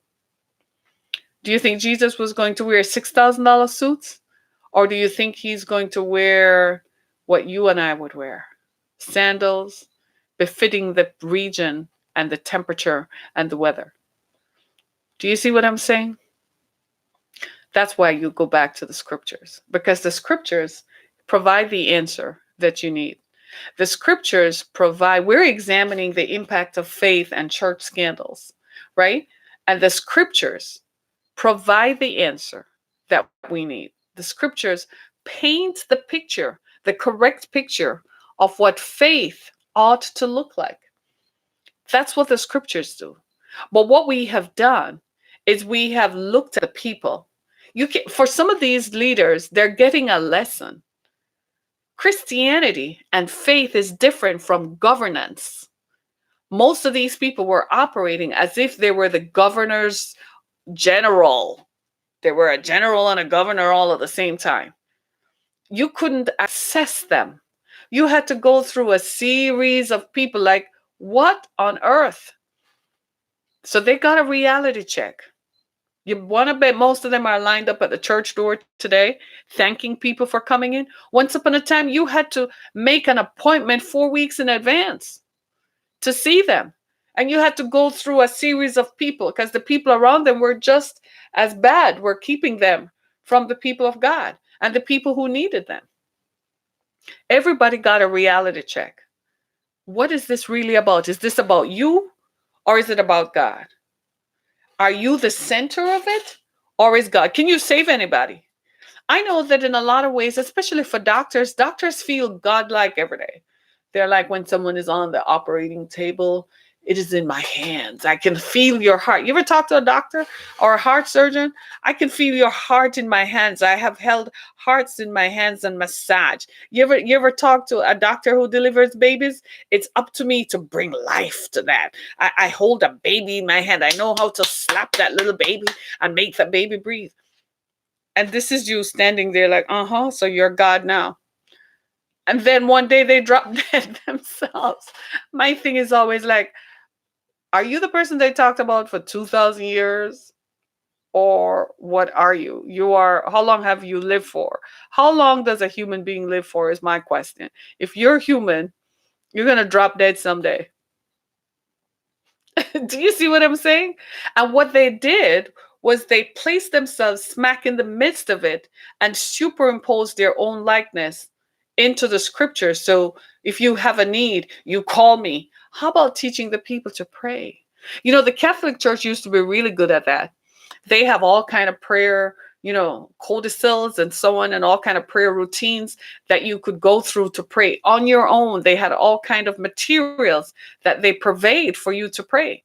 Do you think Jesus was going to wear $6,000 suits? Or do you think he's going to wear what you and I would wear? Sandals, befitting the region and the temperature and the weather. Do you see what I'm saying? That's why you go back to the scriptures, because the scriptures provide the answer that you need. The scriptures provide, we're examining the impact of faith and church scandals, right? And the scriptures provide the answer that we need. The scriptures paint the picture, the correct picture of what faith ought to look like. That's what the scriptures do. But what we have done is we have looked at the people. For some of these leaders, they're getting a lesson. Christianity and faith is different from governance. Most of these people were operating as if they were the governor's general. They were a general and a governor all at the same time. You couldn't assess them. You had to go through a series of people like, what on earth? So they got a reality check. You want to bet most of them are lined up at the church door today, thanking people for coming in. Once upon a time, you had to make an appointment 4 weeks in advance to see them. And you had to go through a series of people because the people around them were just as bad. Were keeping them from the people of God and the people who needed them. Everybody got a reality check. What is this really about? Is this about you or is it about God? Are you the center of it or is God? Can you save anybody? I know that in a lot of ways, especially for doctors feel godlike every day. They're like when someone is on the operating table, It is in my hands. I can feel your heart. You ever talk to a doctor or a heart surgeon? I can feel your heart in my hands. I have held hearts in my hands and massage. You ever talk to a doctor who delivers babies? It's up to me to bring life to that. I hold a baby in my hand. I know how to slap that little baby and make the baby breathe. And this is you standing there like, uh-huh, so you're God now. And then one day they drop dead themselves. My thing is always like, are you the person they talked about for 2,000 years? Or what are you? How long have you lived for? How long does a human being live for is my question. If you're human, you're going to drop dead someday. Do you see what I'm saying? And what they did was they placed themselves smack in the midst of it and superimposed their own likeness into the scripture. So if you have a need, you call me. How about teaching the people to pray? The Catholic Church used to be really good at that. They have all kind of prayer, codicils and so on, and all kind of prayer routines that you could go through to pray on your own. They had all kind of materials that they purveyed for you to pray.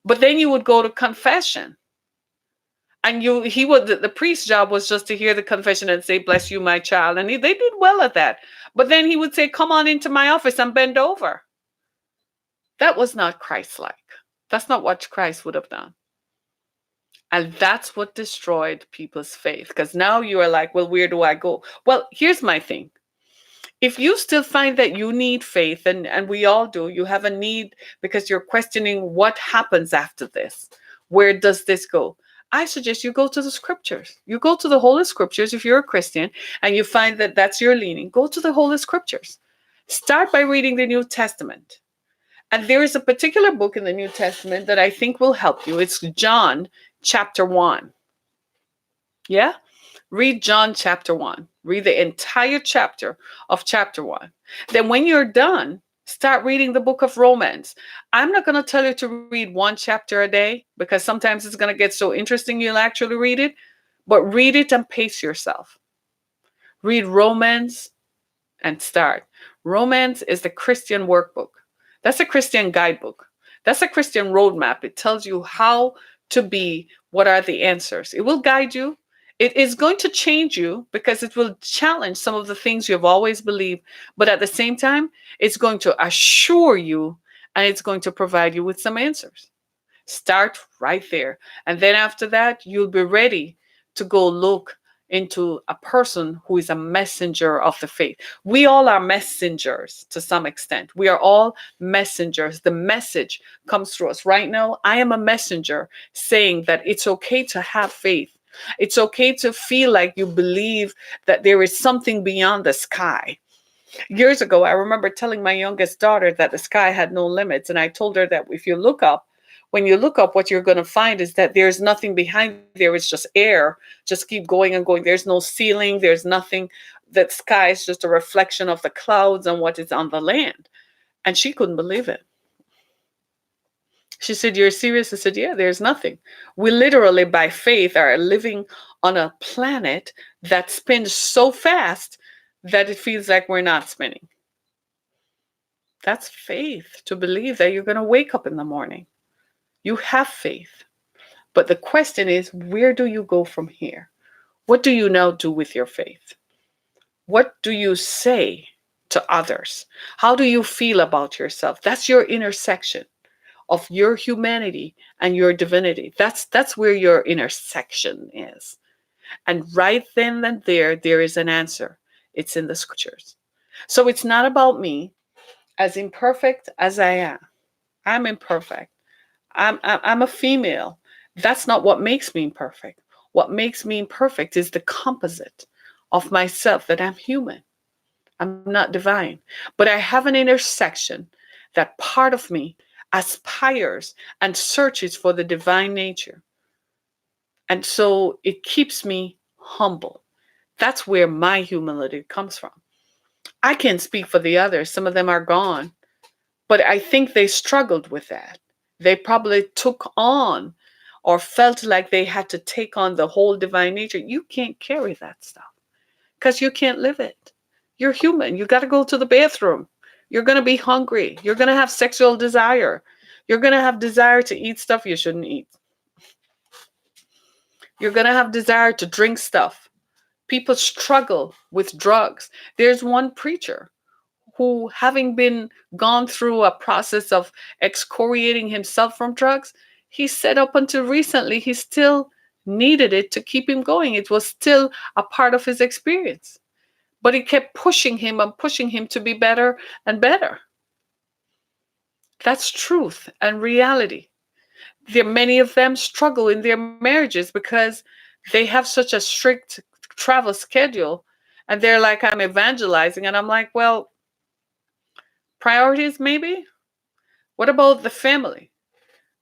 But then you would go to confession. And the priest's job was just to hear the confession and say, bless you, my child. And they did well at that. But then he would say, come on into my office and bend over. That was not Christ-like. That's not what Christ would have done. And that's what destroyed people's faith. Because now you are like, well, where do I go? Well, here's my thing. If you still find that you need faith, and we all do, you have a need because you're questioning what happens after this. Where does this go? I suggest you go to the scriptures. You go to the Holy Scriptures if you're a Christian and you find that that's your leaning. Go to the Holy Scriptures. Start by reading the New Testament. And there is a particular book in the New Testament that I think will help you. It's John chapter 1. Yeah? Read John chapter 1. Read the entire chapter of chapter 1. Then when you're done, start reading the book of Romans. I'm not going to tell you to read one chapter a day because sometimes it's going to get so interesting you'll actually read it. But read it and pace yourself. Read Romans and start. Romans is the Christian workbook. That's a Christian guidebook. That's a Christian roadmap. It tells you how to be, what are the answers. It will guide you. It is going to change you because it will challenge some of the things you have always believed. But at the same time, it's going to assure you and it's going to provide you with some answers. Start right there. And then after that, you'll be ready to go look into a person who is a messenger of the faith. We all are messengers to some extent. We are all messengers. The message comes through us. Right now, I am a messenger saying that it's okay to have faith. It's okay to feel like you believe that there is something beyond the sky. Years ago, I remember telling my youngest daughter that the sky had no limits. And I told her that if you look up, when you look up, what you're going to find is that there's nothing behind there. It's just air. Just keep going and going. There's no ceiling. There's nothing. That sky is just a reflection of the clouds and what is on the land. And she couldn't believe it. She said, you're serious? I said, yeah, there's nothing. We literally, by faith, are living on a planet that spins so fast that it feels like we're not spinning. That's faith, to believe that you're going to wake up in the morning. You have faith. But the question is, where do you go from here? What do you now do with your faith? What do you say to others? How do you feel about yourself? That's your intersection of your humanity and your divinity. That's where your intersection is. And right then and there is an answer. It's in the scriptures. So it's not about me, as imperfect as I am. I'm imperfect. I'm a female. That's not what makes me imperfect. What makes me imperfect is the composite of myself, that I'm human. I'm not divine. But I have an intersection that part of me aspires and searches for the divine nature. And so it keeps me humble. That's where my humility comes from. I can't speak for the others. Some of them are gone. But I think they struggled with that. They probably took on or felt like they had to take on the whole divine nature. You can't carry that stuff because you can't live it. You're human. You got to go to the bathroom. You're going to be hungry. You're going to have sexual desire. You're going to have desire to eat stuff you shouldn't eat. You're going to have desire to drink stuff. People struggle with drugs. There's one preacher who, having been gone through a process of excoriating himself from drugs, he said up until recently he still needed it to keep him going. It was still a part of his experience. But it kept pushing him and pushing him to be better and better. That's truth and reality. Many of them struggle in their marriages because they have such a strict travel schedule, and they're like, I'm evangelizing, and I'm like, well, priorities maybe. What about the family?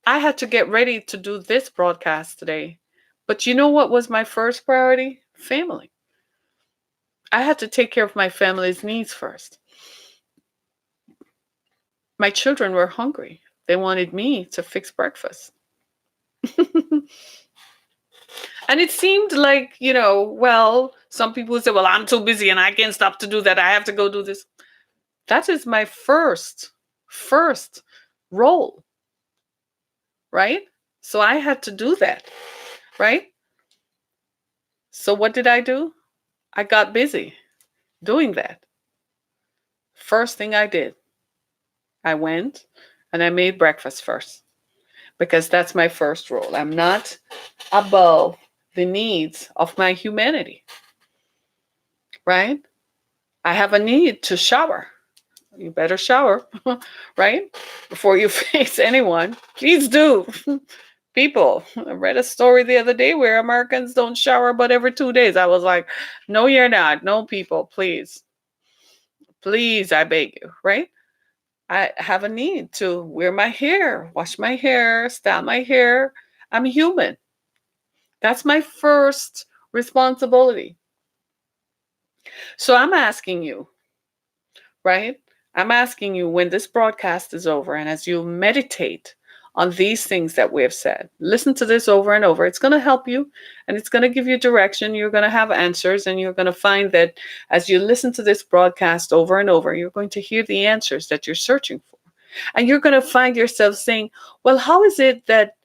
I had to get ready to do this broadcast today, but you know what was my first priority? Family. I had to take care of my family's needs first. My children were hungry. They wanted me to fix breakfast. And it seemed like, well, some people say, well, I'm too busy and I can't stop to do that. I have to go do this. That is my first role, right? So I had to do that, right? So what did I do? I got busy doing that. First thing I did, I went and I made breakfast first, because that's my first role. I'm not above the needs of my humanity, right? I have a need to shower. You better shower, right? Before you face anyone. Please do. People, I read a story the other day where Americans don't shower but every 2 days. I was like, no, you're not. No, people, please. Please, I beg you, right? I have a need to wear my hair, wash my hair, style my hair. I'm human. That's my first responsibility. So I'm asking you, right? I'm asking you, when this broadcast is over and as you meditate on these things that we have said, listen to this over and over. It's going to help you and it's going to give you direction. You're going to have answers, and you're going to find that as you listen to this broadcast over and over, you're going to hear the answers that you're searching for. And you're going to find yourself saying, well, how is it that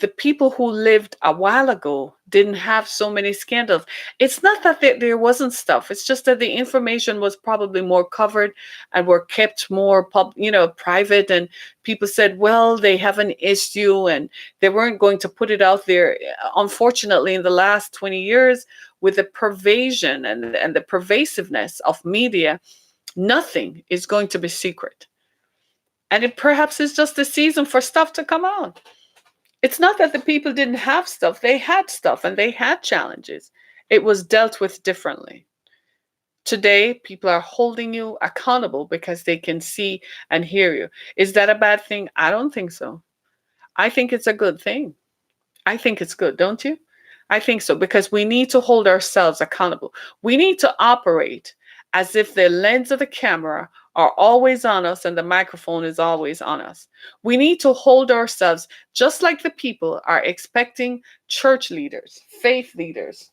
the people who lived a while ago didn't have so many scandals? It's not that there wasn't stuff. It's just that the information was probably more covered and were kept more private. And people said, well, they have an issue, and they weren't going to put it out there. Unfortunately, in the last 20 years, with the pervasion and the pervasiveness of media, nothing is going to be secret. And it perhaps is just the season for stuff to come out. It's not that the people didn't have stuff. They had stuff and they had challenges. It was dealt with differently. Today, people are holding you accountable because they can see and hear you. Is that a bad thing? I don't think so. I think it's a good thing. I think it's good, don't you? I think so, because we need to hold ourselves accountable. We need to operate as if the lens of the camera are always on us and the microphone is always on us. We need to hold ourselves just like the people are expecting church leaders, faith leaders,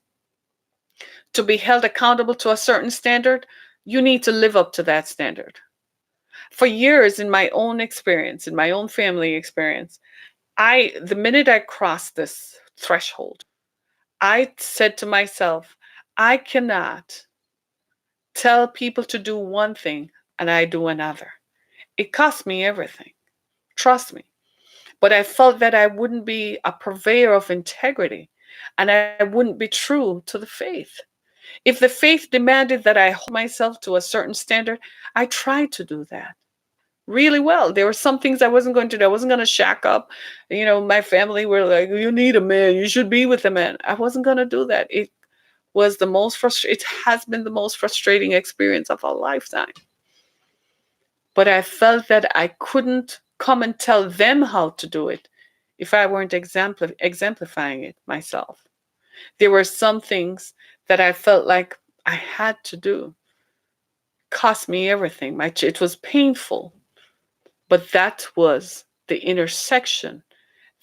to be held accountable to a certain standard. You need to live up to that standard. For years, in my own experience, in my own family experience, the minute I crossed this threshold, I said to myself, I cannot tell people to do one thing and I do another. It cost me everything. Trust me. But I felt that I wouldn't be a purveyor of integrity and I wouldn't be true to the faith. If the faith demanded that I hold myself to a certain standard, I tried to do that really well. There were some things I wasn't going to do. I wasn't going to shack up. My family were like, you need a man. You should be with a man. I wasn't going to do that. It has been the most frustrating experience of a lifetime. But I felt that I couldn't come and tell them how to do it if I weren't exemplifying it myself. There were some things that I felt like I had to do. Cost me everything. It was painful. But that was the intersection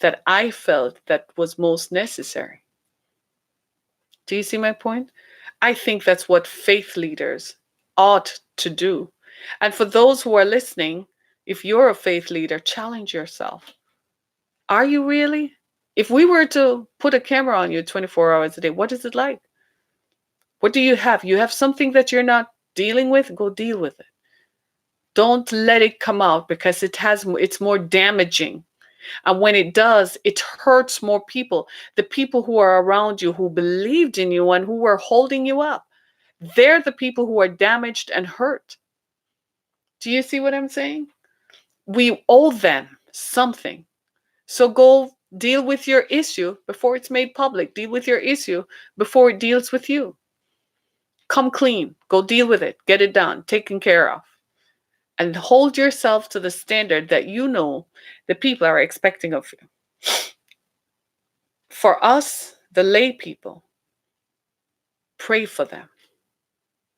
that I felt that was most necessary. Do you see my point? I think that's what faith leaders ought to do. And for those who are listening, If you're a faith leader, challenge yourself. Are you really? If we were to put a camera on you 24 hours a day, what is it like? What do you have? You have something that you're not dealing with? Go deal with it. Don't let it come out, because it's more damaging. And when it does, it hurts more people. The people who are around you, who believed in you and who were holding you up, they're the people who are damaged and hurt. Do you see what I'm saying? We owe them something. So go deal with your issue before it's made public. Deal with your issue before it deals with you. Come clean. Go deal with it. Get it done. Taken care of. And hold yourself to the standard that you know the people are expecting of you. For us, the lay people, pray for them.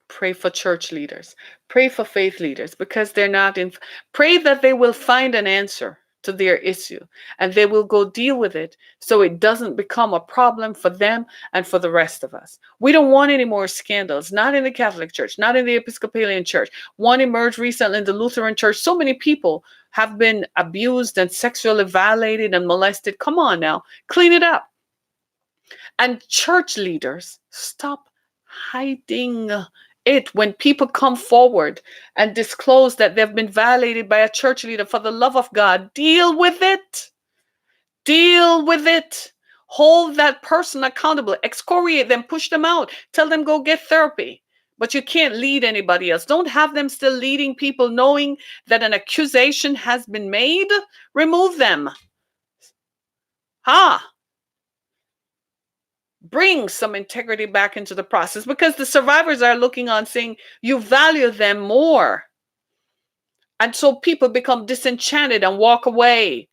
Pray for church leaders. Pray for faith leaders, because they're not in. Pray that they will find an answer to their issue and they will go deal with it, so it doesn't become a problem for them and for the rest of us. We don't want any more scandals, not in the Catholic Church, not in the Episcopalian Church. One emerged recently in the Lutheran Church. So many people have been abused and sexually violated and molested. Come on now, clean it up. And church leaders, stop hiding it. When people come forward and disclose that they've been violated by a church leader, for the love of God, deal with it. Deal with it. Hold that person accountable. Excoriate them, push them out. Tell them go get therapy. But you can't lead anybody else. Don't have them still leading people knowing that an accusation has been made. Remove them. Bring some integrity back into the process, because the survivors are looking on saying you value them more. And so people become disenchanted and walk away.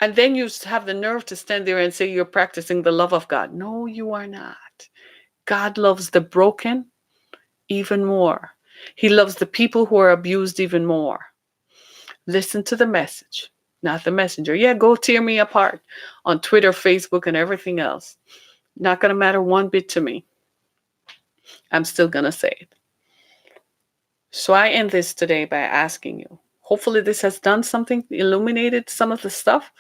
And then you have the nerve to stand there and say you're practicing the love of God. No, you are not. God loves the broken even more. He loves the people who are abused even more. Listen to the message, not the messenger. Yeah, go tear me apart on Twitter, Facebook, and everything else. Not going to matter one bit to me. I'm still going to say it. So I end this today by asking you, hopefully this has done something, illuminated some of the stuff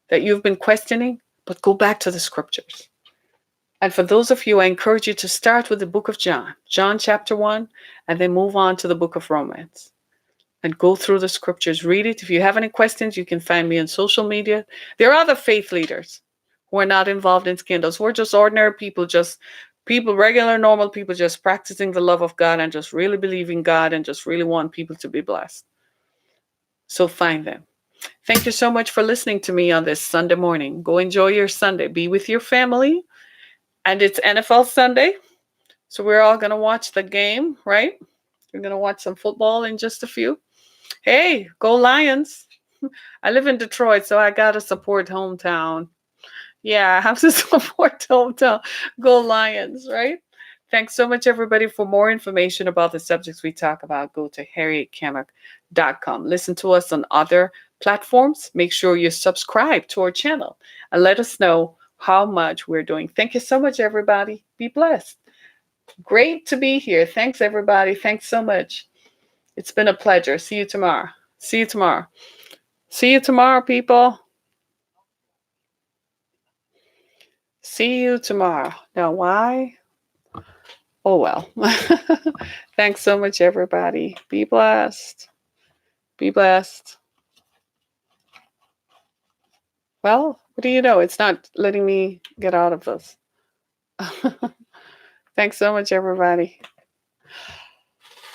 that you've been questioning, but go back to the scriptures. And for those of you, I encourage you to start with the book of John, John chapter 1, and then move on to the book of Romans. And go through the scriptures, read it. If you have any questions, you can find me on social media. There are other faith leaders who are not involved in scandals. We're just ordinary people, just people, regular, normal people, just practicing the love of God and just really believing God and just really want people to be blessed. So find them. Thank you so much for listening to me on this Sunday morning. Go enjoy your Sunday. Be with your family. And it's NFL Sunday. So we're all going to watch the game, right? We're going to watch some football in just a few. Hey, go Lions. I live in Detroit, so I got to support hometown. Yeah, I have to support hometown. Go Lions, right? Thanks so much, everybody. For more information about the subjects we talk about, go to harrietkamak.com. Listen to us on other platforms. Make sure you subscribe to our channel and let us know how much we're doing. Thank you so much, everybody. Be blessed. Great to be here. Thanks, everybody. Thanks so much. It's been a pleasure. See you tomorrow. See you tomorrow. See you tomorrow, people. See you tomorrow. Now, why? Oh, well. Thanks so much, everybody. Be blessed. Be blessed. Well, what do you know? It's not letting me get out of this. Thanks so much, everybody.